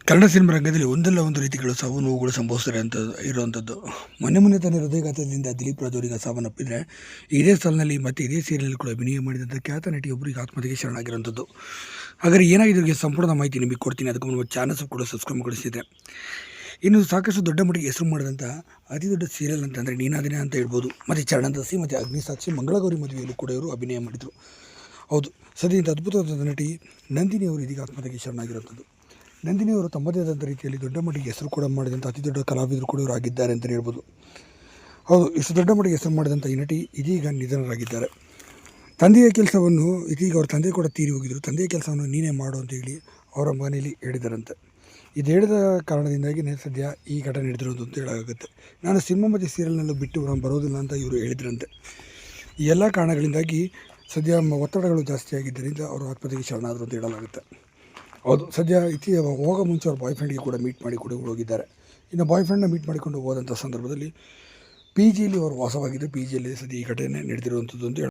Kannada cinema ರಂಗದಲ್ಲಿ ಒಂದಲ್ಲ ಒಂದು ರೀತಿಗಳು ಸಾವು ನೋವುಗಳು ಸಂಭವಿಸ್ತಾರೆ ಅಂತ ಇರುವಂಥದ್ದು. ಮೊನ್ನೆ ತಾನೇ ಹೃದಯಘಾತದಿಂದ ದಿಲೀಪ್ ರಾಜ್ ಅವರಿಗೆ ಸಾವನ್ನಪ್ಪಿದರೆ, ಇದೇ ಸಾಲಿನಲ್ಲಿ ಮತ್ತೆ ಇದೇ ಸೀರಿಯಲ್ ಕೂಡ ಅಭಿನಯ ಮಾಡಿದಂಥ ಖ್ಯಾತ ನಟಿಯೊಬ್ಬರಿಗೆ ಆತ್ಮಹತ್ಯೆಗೆ ಶರಣಾಗಿರುವಂಥದ್ದು. ಹಾಗಾದರೆ ಏನಾಗಿದೆ ಇದಕ್ಕೆ ಸಂಪೂರ್ಣ ಮಾಹಿತಿ ನಿಮಗೆ ಕೊಡ್ತೀನಿ. ಅದಕ್ಕೂ ನಮ್ಮ ಚಾನಲ್ಸ್ ಕೂಡ ಸಬ್ಸ್ಕ್ರೈಬ್ ಮಾಡಿಸಿದ್ರೆ, ಇನ್ನು ಸಾಕಷ್ಟು ದೊಡ್ಡ ಮಟ್ಟಿಗೆ ಹೆಸರು ಮಾಡಿದಂಥ ಅತಿ ದೊಡ್ಡ ಸೀರಿಯಲ್ ಅಂತಂದರೆ ನೀನಾದಿನೇ ಅಂತ ಹೇಳ್ಬೋದು. ಮತ್ತು ಚರಣದಾಸಿ ಮತ್ತು ಅಗ್ನಿಸಾಕ್ಷಿ ಮಂಗಳಗೌರಿ ಮದುವೆಯಲ್ಲೂ ಕೂಡ ಇವರು ಅಭಿನಯ ಮಾಡಿದರು. ಹೌದು, ಸದ್ಯ ಇಂಥ ಅದ್ಭುತವಾದ ನಟಿ ನಂದಿನಿ ಅವರು ಇದೀಗ ಆತ್ಮಹತ್ಯೆಗೆ ಶರಣಾಗಿರುವಂಥದ್ದು. ನಂದಿನಿ ಅವರು ತಮ್ಮದೇ ಆದಂಥ ರೀತಿಯಲ್ಲಿ ದೊಡ್ಡ ಮಟ್ಟಿಗೆ ಹೆಸರು ಕೂಡ ಮಾಡಿದಂಥ ಅತಿ ದೊಡ್ಡ ಕಲಾವಿದರು ಕೂಡ ಇವರು ಆಗಿದ್ದಾರೆ ಅಂತಲೇ ಹೇಳ್ಬೋದು. ಹೌದು, ಇಷ್ಟು ದೊಡ್ಡ ಮಟ್ಟಿಗೆ ಹೆಸರು ಮಾಡಿದಂಥ ಈ ನಟಿ ಇದೀಗ ನಿಧನರಾಗಿದ್ದಾರೆ. ತಂದೆಯ ಕೆಲಸವನ್ನು ಇದೀಗ ಅವ್ರ ತಂದೆ ಕೂಡ ತೀರಿ ಹೋಗಿದ್ದರು. ತಂದೆಯ ಕೆಲಸವನ್ನು ನೀನೇ ಮಾಡು ಅಂತ ಹೇಳಿ ಅವರ ಮನೆಯಲ್ಲಿ ಹೇಳಿದಾರಂತೆ. ಇದು ಹೇಳಿದ ಕಾರಣದಿಂದಾಗಿ ಸದ್ಯ ಈ ಘಟನೆ ನಡೆದಿರೋದು ಅಂತ ಹೇಳಾಗುತ್ತೆ. ನಾನು ಸಿನಿಮಾ ಮತ್ತು ಸೀರಿಯಲ್ನಲ್ಲೂ ಬಿಟ್ಟು ಬರೋದಿಲ್ಲ ಅಂತ ಇವರು ಹೇಳಿದ್ರಂತೆ. ಈ ಎಲ್ಲ ಕಾರಣಗಳಿಂದಾಗಿ ಸದ್ಯ ಒತ್ತಡಗಳು ಜಾಸ್ತಿ ಆಗಿದ್ದರಿಂದ ಅವರು ಆತ್ಮಹತ್ಯೆಗೆ ಶರಣಾದರು ಅಂತ ಹೇಳಲಾಗುತ್ತೆ. ಹೌದು, ಸದ್ಯ ಹೋಗೋ ಮುಂಚೆ ಅವ್ರ ಬಾಯ್ ಫ್ರೆಂಡ್ಗೆ ಕೂಡ ಮೀಟ್ ಮಾಡಿ ಕೂಡ ಹೋಗಿದ್ದಾರೆ. ಇನ್ನು ಬಾಯ್ ಫ್ರೆಂಡ್ನ ಮೀಟ್ ಮಾಡಿಕೊಂಡು ಹೋದಂಥ ಸಂದರ್ಭದಲ್ಲಿ ಪಿ ಜಿಯಲ್ಲಿ ಅವರು ವಾಸವಾಗಿದ್ದು, ಪಿ ಜಿಯಲ್ಲಿ ಸದ್ಯ ಈ ಘಟನೆ ನಡೆದಿರುವಂಥದ್ದು ಅಂತ